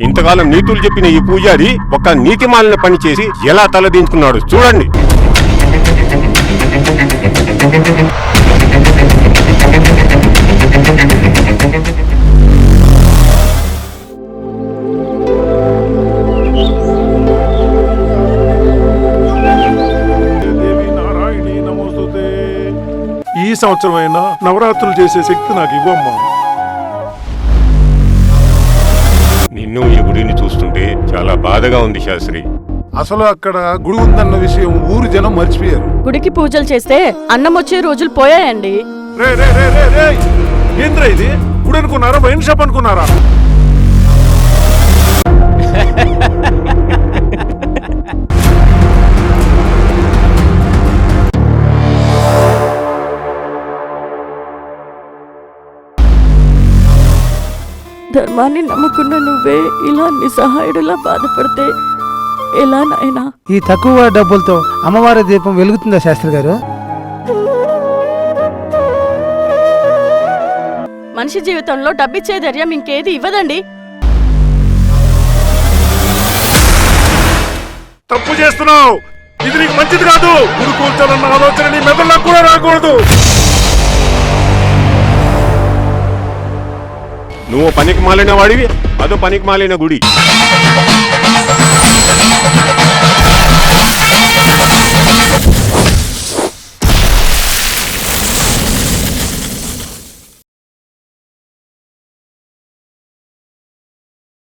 ఇంతకాలం నీతులు చెప్పిన ఈ పూజారి ఒక నీతిమాలిన పని చేసి ఎలా తలదించుకున్నాడు చూడండి. ఈ సంవత్సరం అయినా నవరాత్రులు చేసే శక్తి నాకు ఇవ్వమ్మా. నిన్ను ఈ గుడిని చూస్తుంటే చాలా బాధగా ఉంది శాస్త్రి. అసలు అక్కడ గుడి ఉందన్న విషయం ఊరు జనం మర్చిపోయారు. గుడికి పూజలు చేస్తే అన్నం వచ్చే రోజులు పోయాయండి. రే రే రే రే రే ఏంద్రా ఇది? గుడి అనుకున్నారా? వైన్ షాప్ అనుకున్నారా? ధర్మాన్ని నమ్ముకున్న నువ్వే ఇలా నిస్సహాయుడులా బాధపడితే ఎలా నాయనా? ఈ తక్కువ డబ్బులతో అమ్మవారి దీపం వెలుగుతుందా శాస్త్రి గారు? మనిషి జీవితంలో డబ్బిచ్చే ధైర్యం ఇంకేది ఇవ్వదండి. తప్పు చేస్తున్నావు. ఇది నీకు మంచిది కాదు. గుడి కూర్చోాలన్న ఆలోచన నీ మెదడులో కూడా రాకూడదు. నువ్వు పనికి మాలిన వాడివి, అదో పనికి మాలిన గుడి.